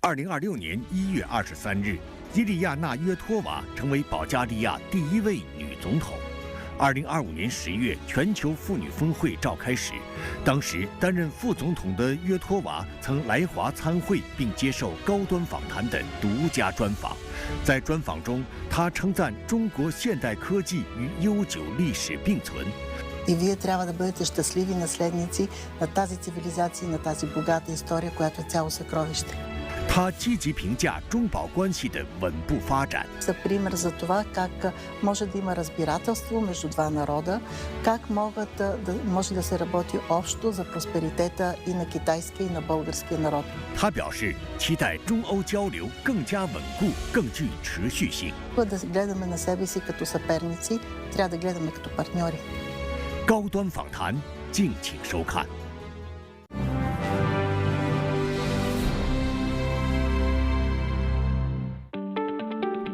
2026年1月23日，伊利亚娜·约托娃成为保加利亚第一位女总统。2025年10月，全球妇女峰会召开时，当时担任副总统的约托娃曾来华参会并接受高端访谈的独家专访。在专访中，她称赞中国现代科技与悠久历史并存。И вие трябва да бъдете щастливи наследници на тази цивилизация и на тази богата история, която е цяло съкровище. 他积极评价中保关系的稳步发展。 За пример за това как може да има разбирателство между два народа, как може да се работи общо за просперитета и на китайския и на българския народ. 他表示，期待中欧交流更加稳固，更具持续性。 Да гледаме на себе си като съперници, трябва да гледаме като партньори. 高端访谈，敬请收看。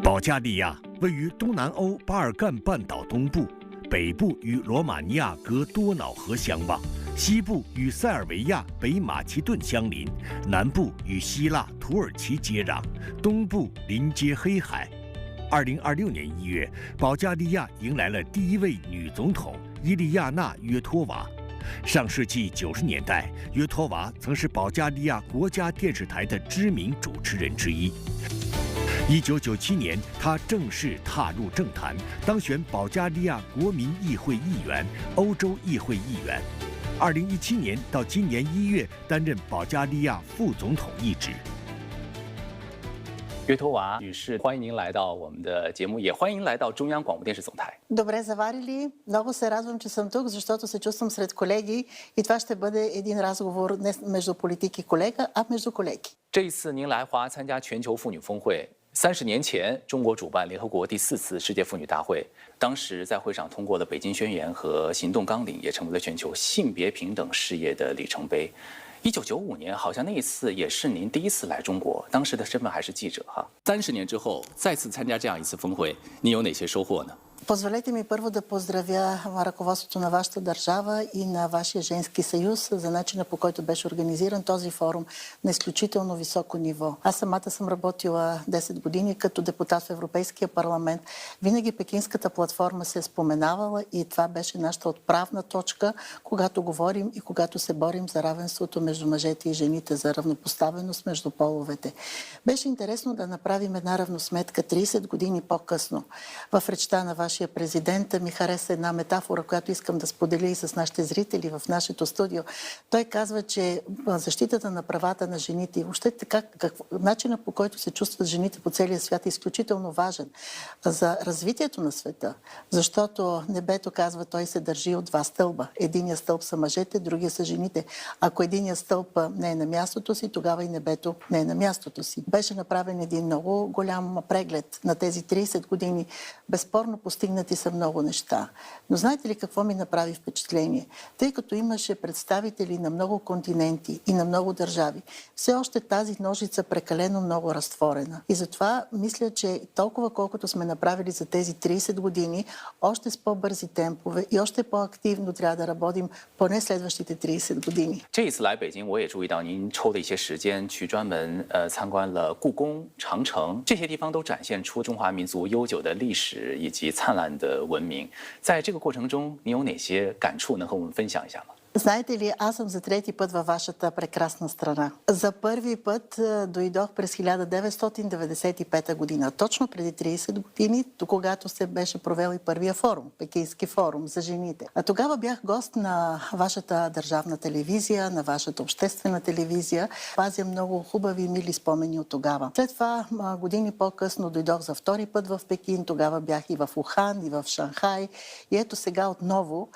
保加利亚位于东南欧巴尔干半岛东部，北部与罗马尼亚隔多瑙河相望，西部与塞尔维亚、北马其顿相邻，南部与希腊、土耳其接壤，东部临接黑海。2026年1月，保加利亚迎来了第一位女总统伊利亚娜·约托娃。上世纪90年代，约托娃曾是保加利亚国家电视台的知名主持人之一。 1997年，他正式踏入政坛，当选保加利亚国民议会议员、欧洲议会议员。2017年到今年1月，担任保加利亚副总统一职。 约托娃女士，欢迎您来到我们的节目，也欢迎来到中央广播电视总台。 Добре заварили. Много се радвам, че съм тук, защото се чувствам сред колеги и това ще бъде един разговор не между политик и колега, а между колеги. 这一次您来华参加全球妇女峰会。 30年前，中国主办联合国第4次世界妇女大会，当时在会上通过了《北京宣言》和行动纲领，也成为了全球性别平等事业的里程碑。1995年，好像那一次也是您第一次来中国，当时的身份还是记者哈。30年之后，再次参加这样一次峰会，您有哪些收获呢？ Позволете ми първо да поздравя ръководството на вашата държава и на вашия женски съюз за начина, по който беше организиран този форум на изключително високо ниво. Аз самата съм работила 10 години като депутат в Европейския парламент. Винаги пекинската платформа се е споменавала и това беше нашата отправна точка, когато говорим и когато се борим за равенството между мъжете и жените, за равнопоставеност между половете. Беше интересно да направим една равносметка 30 години по-късно. В речта на вашия президент ми хареса една метафора, която искам да споделя и с нашите зрители в нашето студио. Той казва, че защитата на правата на жените и въобще начинът, по който се чувстват жените по целия свят е изключително важен за развитието на света. Защото небето, казва той, се държи от два стълба. Единият стълб са мъжете, другия са жените. Ако единият стълб не е на мястото си, тогава и небето не е на мястото си. Беше направен един много голям преглед на тези 30 години. Безспорно постигнати са много неща. Но знаете ли какво ми направи впечатление? Тъй като имаше представители на много континенти и на много държави, все още тази ножица прекалено много разтворена. И затова мисля, че толкова колкото сме направили за тези 30 години, още с по-бързи темпове и още по-активно трябва да работим поне следващите 30 години. 这一次来北京，我也注意到您抽的一些时间去专门参观了故宫、长城，这些地方都展现出中华民族悠久的历史以及灿烂的文明。在这个过程中，你有哪些感触能和我们分享一下吗？ Знаете ли, аз съм за трети път във вашата прекрасна страна. За първи път дойдох през 1995 година, точно преди 30 години, когато се беше провел и първия форум, Пекински форум за жените. А тогава бях гост на вашата държавна телевизия, на вашата обществена телевизия. Пазя много хубави и мили спомени от тогава. След това, години по-късно, дойдох за втори път в Пекин. Тогава бях и в Ухан, и в Шанхай. И ето сега отново,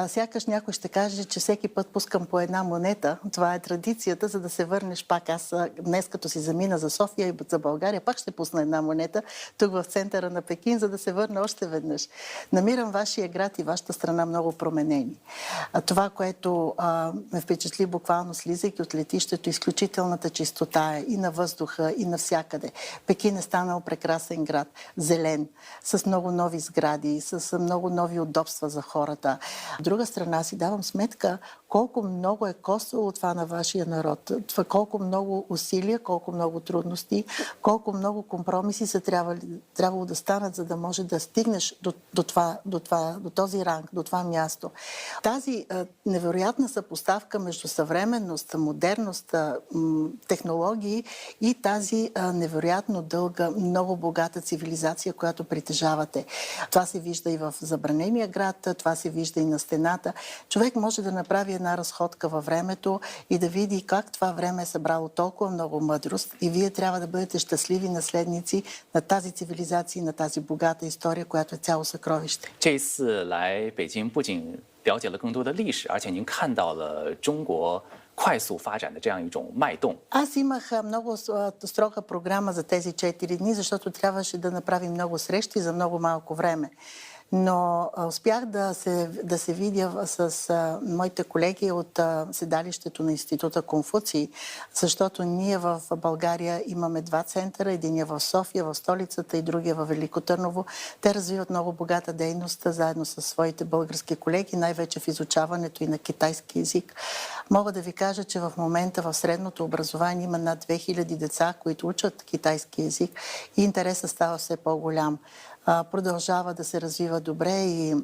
сякаш някой ще каже, че всеки път пускам по една монета. Това е традицията, за да се върнеш пак. Аз днес, като си замина за София и за България, пак ще пусна една монета тук в центъра на Пекин, за да се върна още веднъж. Намирам вашия град и вашата страна много променени. Това, което ме впечатли буквално слизайки от летището, изключителната чистота и на въздуха, и навсякъде. Пекин е станал прекрасен град, зелен, с много нови сгради, с много нови удобства за хората. От друга страна си давам сметка колко много е коствало това на вашия народ, това колко много усилия, колко много трудности, колко много компромиси са трябвало да станат, за да може да стигнеш до този ранг, до това място. Тази невероятна съпоставка между съвременност, модерност, технологии и тази невероятно дълга, много богата цивилизация, която притежавате. Това се вижда и в Забранения град, това се вижда и на стената. Човек може да направи една разходка във времето и да види как това време е събрало толкова много мъдрост и вие трябва да бъдете щастливи наследници на тази цивилизация и на тази богата история, която е цяло съкровище. 这一次来北京，不仅了解了更多的历史，而且您看到了中国快速发展的这样一种脉动。 Аз имах много строга програма за тези 4 дни, защото трябваше да направим много срещи за много малко време. Но успях да се видя с моите колеги от седалището на Института Конфуций, защото ние в България имаме 2 центъра, единия в София, в столицата и другия в Велико Търново. Те развиват много богата дейност заедно с своите български колеги, най-вече в изучаването и на китайски език. Мога да ви кажа, че в момента в средното образование има над 2000 деца, които учат китайски език и интересът става все по-голям. Продължава да се развива добре и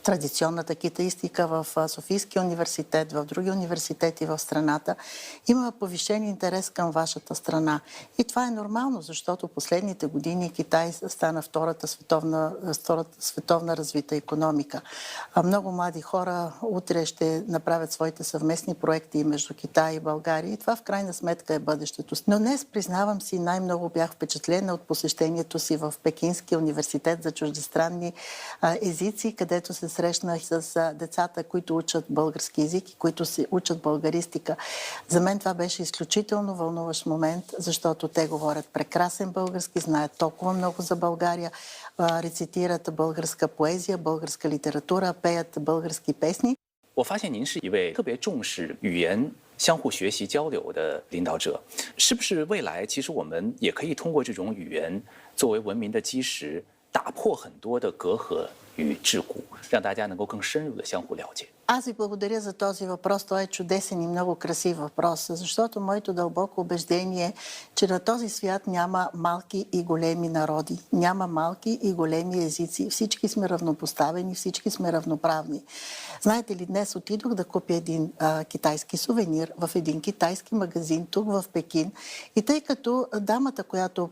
традиционната китаистика в Софийския университет, в други университети в страната. Има повишен интерес към вашата страна. И това е нормално, защото последните години Китай стана втората световна развита икономика. Много млади хора утре ще направят своите съвместни проекти между Китай и България и това в крайна сметка е бъдещето. Но днес, признавам си, най-много бях впечатлена от посещението си в Пекинския университет за чуждестранни езици, където се срещнах с децата, които учат български език и които се учат българистика. За мен това беше изключително вълнуващ момент, защото те говорят прекрасен български, знаят толкова много за България, рецитират българска поезия, българска литература, пеят български песни. 我发现您是一位特别重视语言相互学习交流的领导者，是不是未来其实我们也可以通过这种语言作为文明的基石，打破很多的隔阂与桎梏，让大家能够更深入的相互了解？ Аз ви благодаря за този въпрос. Той е чудесен и много красив въпрос, защото моето дълбоко убеждение е, че на този свят няма малки и големи народи, няма малки и големи езици. Всички сме равнопоставени, всички сме равноправни. Знаете ли, днес отидох да купя един китайски сувенир в един китайски магазин тук в Пекин и тъй като дамата, която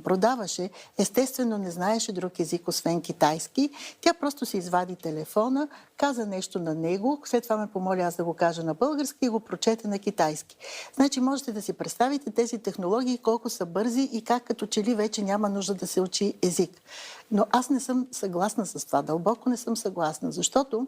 продаваше, естествено не знаеше друг език, освен китайски, тя просто си извади телефона, каза нещо на него, след това ме помоли аз да го кажа на български и го прочете на китайски. Значи можете да си представите тези технологии колко са бързи и как като че ли вече няма нужда да се учи език. Но аз не съм съгласна с това, дълбоко не съм съгласна, защото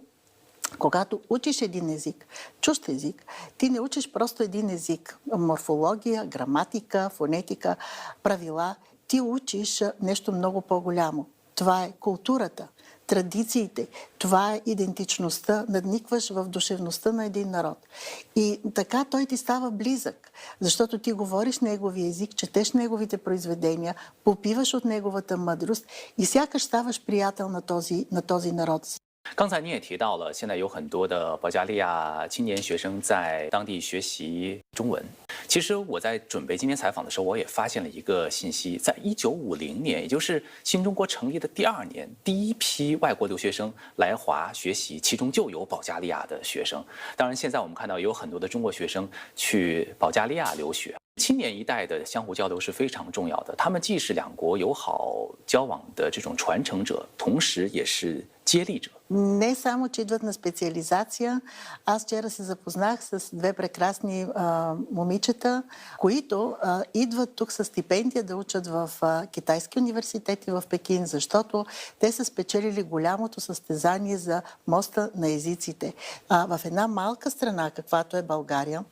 когато учиш един език, чужд език, ти не учиш просто един език. Морфология, граматика, фонетика, правила. Ти учиш нещо много по-голямо. Това е културата, традициите, това е идентичността, надникваш в душевността на един народ. И така той ти става близък, защото ти говориш неговия език, четеш неговите произведения, попиваш от неговата мъдрост и сякаш ставаш приятел на този народ. 刚才你也提到了，现在有很多的保加利亚青年学生在当地学习中文。其实我在准备今天采访的时候，我也发现了一个信息，在1950年，也就是新中国成立的第2年，第一批外国留学生来华学习，其中就有保加利亚的学生。当然，现在我们看到也有很多的中国学生去保加利亚留学。青年一代的相互交流是非常重要的，他们既是两国友好交往的这种传承者，同时也是接力者。 Не само, че идват на специализация. Аз вчера се запознах с 2 прекрасни момичета, които идват тук с стипендия да учат в китайски университети в Пекин, защото те са спечелили голямото състезание за моста на езиците. В една малка страна, каквато е България,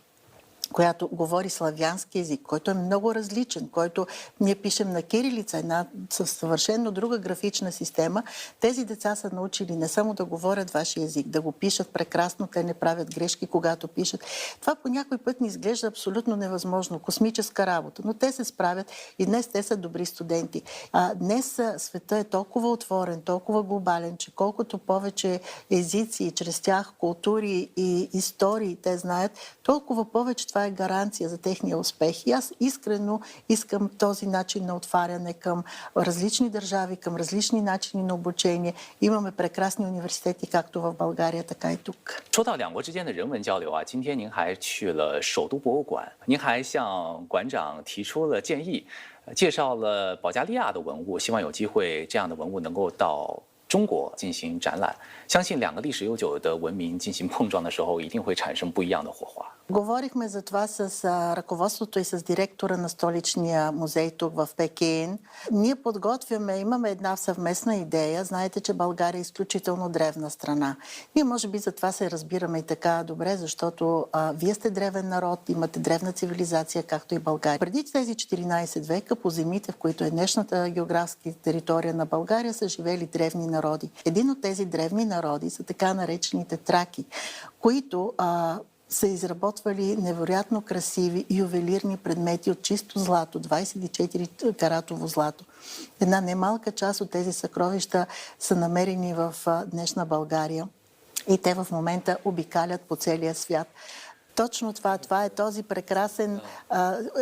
която говори славянски език, който е много различен, който ние пишем на кирилица, една съвършено друга графична система. Тези деца са научили не само да говорят вашия език, да го пишат прекрасно, те не правят грешки, когато пишат. Това по някой път ни изглежда абсолютно невъзможно, космическа работа, но те се справят и днес те са добри студенти. Днес света е толкова отворен, толкова глобален, че колкото повече езици, чрез тях култури и истории те знаят, толкова повече това е гаранция за техния успех. И аз искрено искам този начин на отваряне към различни държави, към различни начини на обучение. Имаме прекрасни университети, както в България, така и тук. 说到两国之间的人文交流啊，今天您还去了首都博物馆，您还向馆长提出了建议，介绍了保加利亚的文物，希望有机会这样的文物能够到中国进行展览。相信两个历史悠久的文明进行碰撞的时候，一定会产生不一样的火花。 Говорихме за това с ръководството и с директора на столичния музей тук в Пекин. Ние подготвяме, имаме една съвместна идея. Знаете, че България е изключително древна страна. Ние може би за това се разбираме и така добре, защото вие сте древен народ, имате древна цивилизация, както и България. Преди тези 14 века по земите, в които е днешната географска територия на България, са живели древни народи. Един от тези древни народи са така наречените траки, които са изработвали невероятно красиви ювелирни предмети от чисто злато, 24 каратово злато. Една немалка част от тези съкровища са намерени в днешна България и те в момента обикалят по целия свят. Точно това е този прекрасен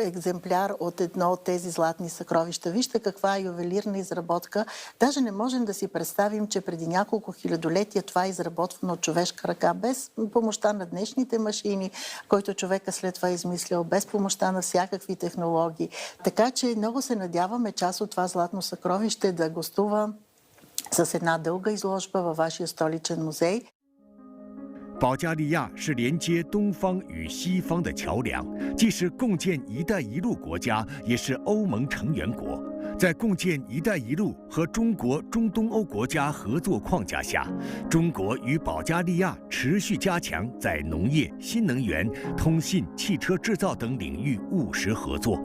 екземпляр от едно от тези златни съкровища. Вижте каква е ювелирна изработка. Даже не можем да си представим, че преди няколко хилядолетия това е изработвано от човешка ръка, без помощта на днешните машини, който човека след това е измислял, без помощта на всякакви технологии. Така че много се надяваме част от това златно съкровище да гостува с една дълга изложба във вашия столичен музей. 保加利亚是连接东方与西方的桥梁，既是共建“一带一路”国家，也是欧盟成员国。在共建“一带一路”和中国、中东欧国家合作框架下，中国与保加利亚持续加强在农业、新能源、通信、汽车制造等领域务实合作。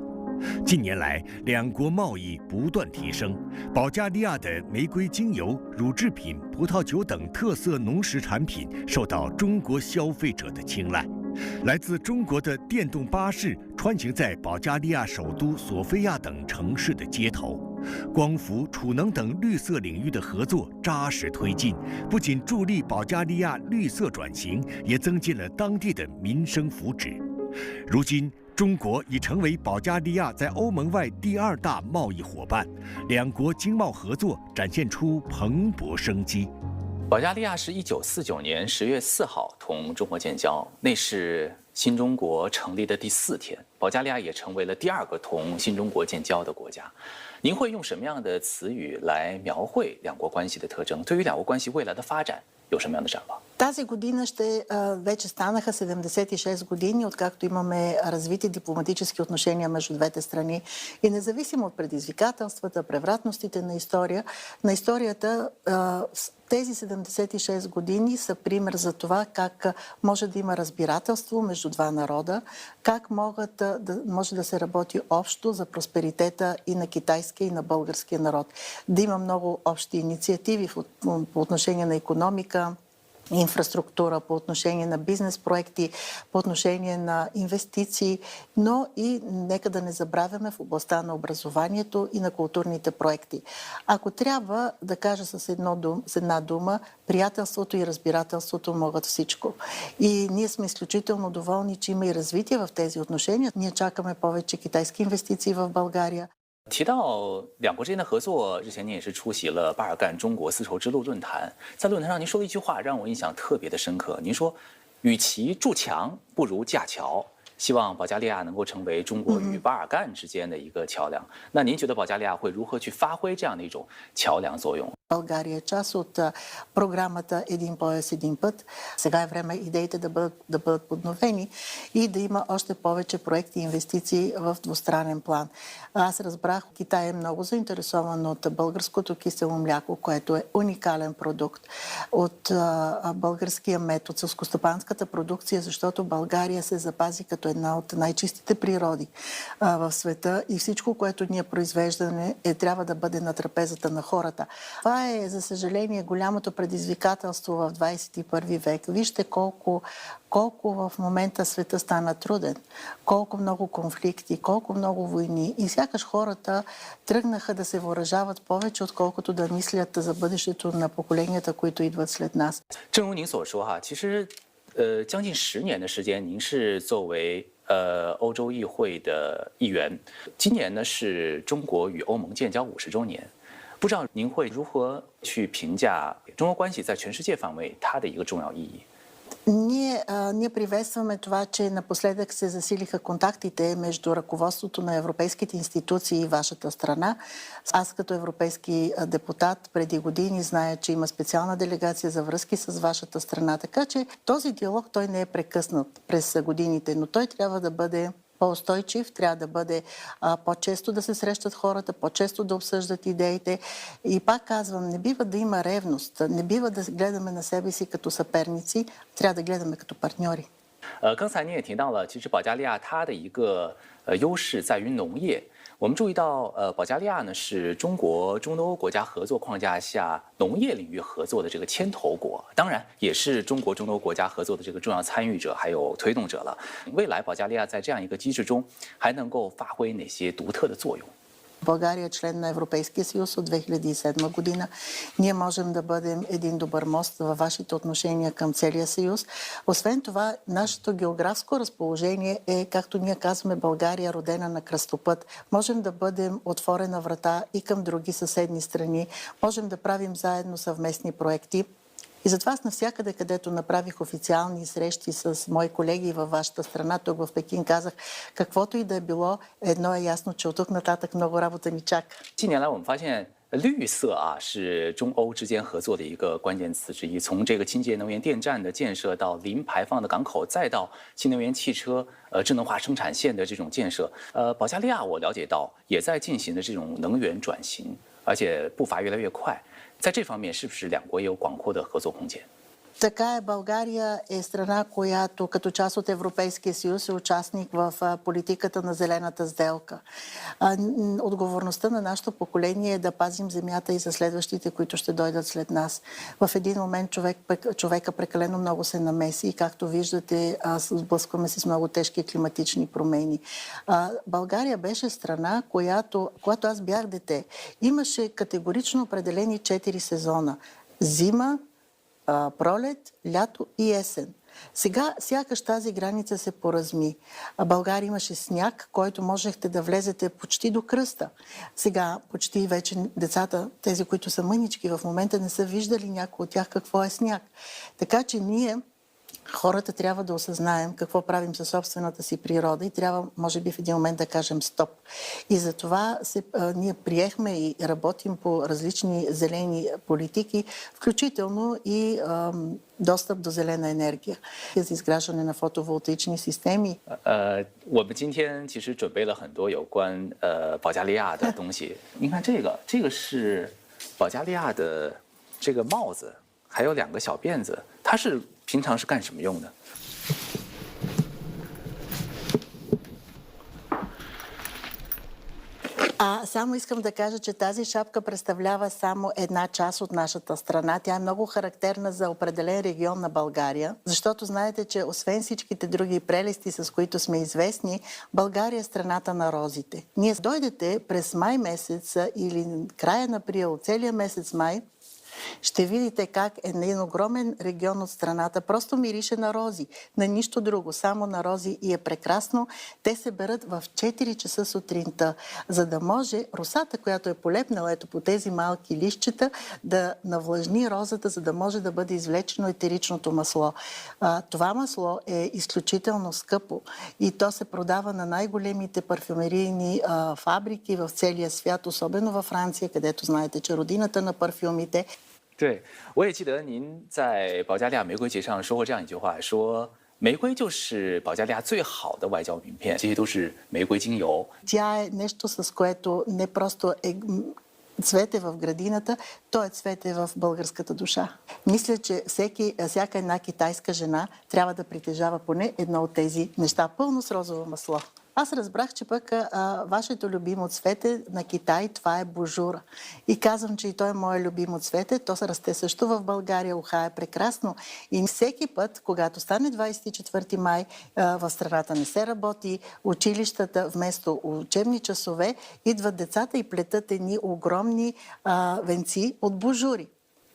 近年来，两国贸易不断提升，保加利亚的玫瑰精油、乳制品、葡萄酒等特色农食产品受到中国消费者的青睐。来自中国的电动巴士穿行在保加利亚首都索菲亚等城市的街头，光伏、储能等绿色领域的合作扎实推进，不仅助力保加利亚绿色转型，也增进了当地的民生福祉。如今， 中国已成为保加利亚在欧盟外第2大贸易伙伴，两国经贸合作展现出蓬勃生机。保加利亚是1949年10月4号同中国建交，那是新中国成立的第4天，保加利亚也成为了第2个同新中国建交的国家。您会用什么样的词语来描绘两国关系的特征？对于两国关系未来的发展有什么样的展望？ Тази година вече станаха 76 години, откакто имаме развити дипломатически отношения между двете страни. И независимо от предизвикателствата, превратностите на историята, тези 76 години са пример за това как може да има разбирателство между два народа, как може да се работи общо за просперитета и на китайския и на българския народ. Да има много общи инициативи по отношение на икономика, инфраструктура, по отношение на бизнес проекти, по отношение на инвестиции, но и нека да не забравяме в областта на образованието и на културните проекти. Ако трябва да кажа с една дума, приятелството и разбирателството могат всичко. И ние сме изключително доволни, че има и развитие в тези отношения. Ние чакаме повече китайски инвестиции в България. 提到两国之间的合作，日前您也是出席了巴尔干中国丝绸之路论坛，在论坛上您说了一句话，让我印象特别的深刻。您说，与其筑墙，不如架桥。希望保加利亚能够成为中国与巴尔干之间的一个桥梁。那您觉得保加利亚会如何去发挥这样的一种桥梁作用？ България е част от програмата Един пояс, един път. Сега е време идеите да бъдат подновени и да има още повече проекти и инвестиции в двустранен план. Аз разбрах, Китай е много заинтересован от българското кисело мляко, което е уникален продукт, от българския мед, от селскостопанската продукция, защото България се запази като една от най-чистите природи в света и всичко, което ние произвеждаме, трябва да бъде на трапезата на хората. Това е, за съжаление, голямото предизвикателство в 21 век. Вижте колко в момента света стана труден, колко много конфликти, колко много войни. И сякаш хората тръгнаха да се въоръжават повече, отколкото да мислят за бъдещето на поколенията, които идват след нас. 正如您所说哈，其实将近10年的时间，您是作为欧洲议会的议员，今年呢是中国与欧盟建交50周年。不知道您会如何去评价中欧关系在全世界范围它的一个重要意义？ Ние приветстваме това, че напоследък се засилиха контактите между ръководството на европейските институции и вашата страна. Аз като европейски депутат преди години зная, че има специална делегация за връзки с вашата страна. Така че този диалог той не е прекъснат през годините, но той трябва да бъде по-устойчив, трябва да бъде по-често да се срещат хората, по-често да обсъждат идеите. И пак казвам, не бива да има ревност, не бива да гледаме на себе си като съперници, трябва да гледаме като партньори. 刚才您也提到了，其实保加利亚它的一个优势在于农业。我们注意到，保加利亚呢是中国中欧国家合作框架下农业领域合作的这个牵头国，当然也是中国中欧国家合作的这个重要参与者还有推动者了。未来保加利亚在这样一个机制中还能够发挥哪些独特的作用？ България е член на Европейския съюз от 2007 година. Ние можем да бъдем един добър мост във вашите отношения към целия съюз. Освен това, нашето географско разположение е, както ние казваме, България родена на кръстопът. Можем да бъдем отворена врата и към други съседни страни. Можем да правим заедно съвместни проекти. И затова аз навсякъде, където направих официални срещи с мои колеги във вашата страна, тук в Пекин, казах, каквото и да е било, едно е ясно, че от тук нататък много работа ни чака. 近年来，我们发现绿色是中欧之间合作的一个关键词之一。从这个清洁能源电站的建设到零排放的港口，再到新能源汽车、智能化生产线的这种建设，保加利亚我了解到也在进行的这种能源转型，而且步伐越来越快。 在这方面，是不是两国也有广阔的合作空间？ Така е, България е страна, която като част от Европейския съюз е участник в политиката на зелената сделка. Отговорността на нашето поколение е да пазим земята и за следващите, които ще дойдат след нас. В един момент човека прекалено много се намеси и както виждате, сблъскваме се с много тежки климатични промени. България беше страна, когато аз бях дете, имаше категорично определени 4 сезона. Зима, пролет, лято и есен. Сега сякаш тази граница се поразми. България имаше сняг, който можехте да влезете почти до кръста. Сега почти вече децата, тези, които са мънички, в момента не са виждали някой от тях какво е сняг. Така че ние, хората, трябва да осъзнаем какво правим със собствената си природа и трябва, може би, в един момент да кажем стоп. И затова ние приехме и работим по различни зелени политики, включително и достъп до зелена енергия за изграждане на фотоволтаични системи. 我们今天其实准备了很多有关保加利亚的东西。您看这个是保加利亚的这个帽子，还有2个小辫子，它是平常是干什么用的？ Само искам да кажа, че тази шапка представлява само една част от нашата страна. Тя е много характерна за определен регион на България, защото знаете, че освен всичките други прелести, с които сме известни, България е страната на розите. Ние дойдете през май месец или края на април, целия месец май, Ще видите как един огромен регион от страната просто мирише на рози, на нищо друго, само на рози и е прекрасно. Те се берат в 4 часа сутринта, за да може росата, която е полепнала ето по тези малки листчета, да навлажни розата, за да може да бъде извлечено етеричното масло. Това масло е изключително скъпо и то се продава на най-големите парфюмерийни фабрики в целия свят, особено във Франция, където знаете, че родината на парфюмите. 对，我也记得您在保加利亚玫瑰节上说过这样一句话，说玫瑰就是保加利亚最好的外交名片，这些都是玫瑰精油。 Тя е нещо, с което не просто е цвете в градината, то е цвете в българската душа. Мисля, че всяка една китайска жена трябва да притежава поне едно от тези неща, пълно с розово масло. Аз разбрах, че пък вашето любимо цвете на Китай, това е божура. И казвам, че и той е мое любимо цвете. То се расте също в България, уха е прекрасно. И всеки път, когато стане 24 май, в страната не се работи, училищата вместо учебни часове, идват децата и плетат едни огромни венци от божури.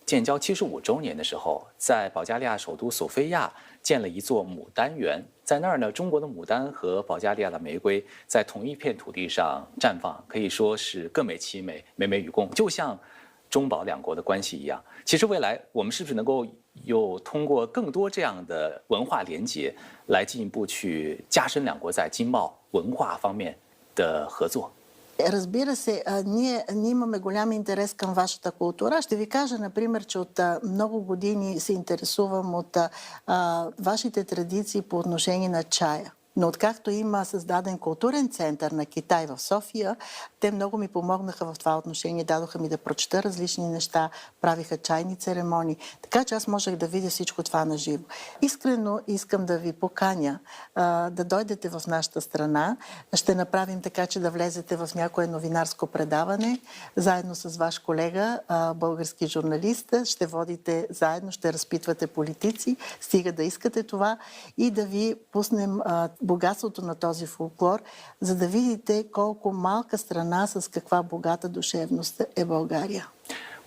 建交75周年的时候，在保加利亚首都索菲亚建了一座牡丹园，在那儿呢，中国的牡丹和保加利亚的玫瑰在同一片土地上绽放，可以说是各美其美，美美与共，就像中保两国的关系一样。其实未来我们是不是能够有通过更多这样的文化连结，来进一步去加深两国在经贸文化方面的合作？ Разбира се, ние имаме голям интерес към вашата култура. Ще ви кажа, например, че от много години се интересувам от вашите традиции по отношение на чая. Но откакто има създаден културен център на Китай в София, те много ми помогнаха в това отношение, дадоха ми да прочета различни неща, правиха чайни церемонии. Така че аз можех да видя всичко това на живо. Искрено искам да ви поканя да дойдете в нашата страна. Ще направим така, че да влезете в някое новинарско предаване, заедно с ваш колега, български журналист. Ще водите заедно, ще разпитвате политици, стига да искате това и да ви пуснем богатството на този фолклор, за да видите колко малка страна с каква богата душевност е България.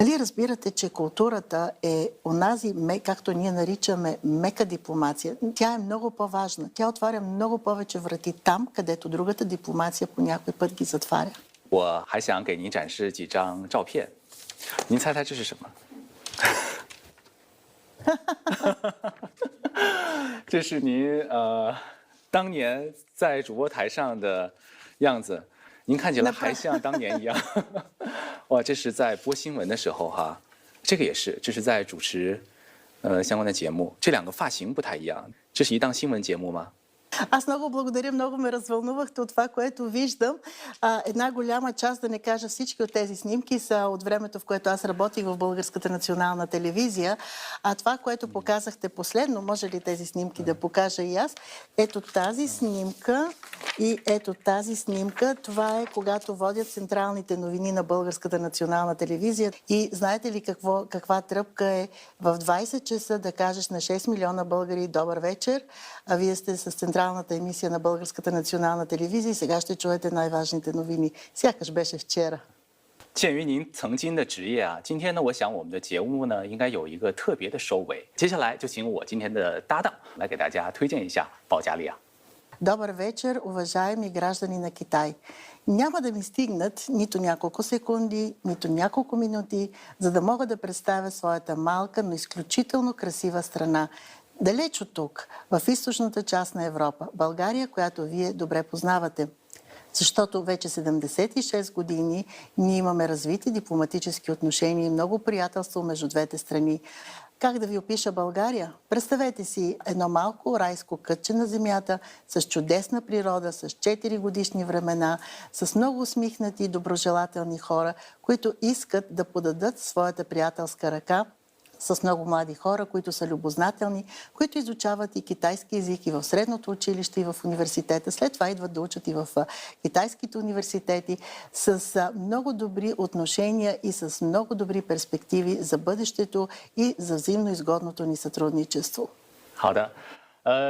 Нали разбирате, че културата е онази, както ние наричаме, мека дипломация. Тя е много по-важна. Тя отваря много повече врати там, където другата дипломация по някой път ги затваря. 我还想给您展示几张照片，您猜猜这是什么？这是您当年在主播台上的样子，您看起来还像当年一样。哇，这是在播新闻的时候哈，这个也是，这是在主持相关的节目，这两个发型不太一样。这是一档新闻节目吗？ Аз много благодаря, много ме развълнувахте от това, което виждам. Една голяма част, да не кажа всички от тези снимки, са от времето, в което аз работих в Българската национална телевизия. А това, което показахте последно, може ли тези снимки да покажа и аз? Ето тази снимка и ето тази снимка. Това е когато водят централните новини на Българската национална телевизия. И знаете ли каква тръпка е в 20 часа да кажеш на 6 милиона българи добър вечер, а вие сте с централната емисия на Българската национална телевизия и сега ще чуете най-важните новини. Сякаш беше вчера. 鉴于您曾经的职业啊，今天呢，我想我们的节目呢应该有一个特别的收尾。接下来就请我今天的搭档来给大家推荐一下保加利亚。 Добър вечер, уважаеми граждани на Китай. Няма да ми стигнат нито няколко секунди, нито няколко минути, за да мога да представя своята малка, но изключително красива страна. Далеч от тук, в източната част на Европа, България, която вие добре познавате. Защото вече 76 години ние имаме развити дипломатически отношения и много приятелство между двете страни. Как да ви опиша България? Представете си едно малко райско кътче на земята, с чудесна природа, с 4 годишни времена, с много усмихнати и доброжелателни хора, които искат да подадат своята приятелска ръка с много млади хора, които са любознателни, които изучават и китайски език и в средното училище, и в университета. След това идват да учат и в китайските университети с много добри отношения и с много добри перспективи за бъдещето и за взаимно изгодното ни сътрудничество. 好的，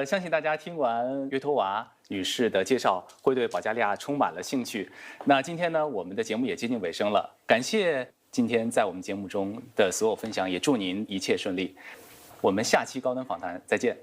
相信大家听完约托娃女士的介绍，会对保加利亚充满了兴趣。那今天呢，我们的节目也接近尾声了，感谢今天在我们节目中的所有分享，也祝您一切顺利。我们下期高端访谈再见。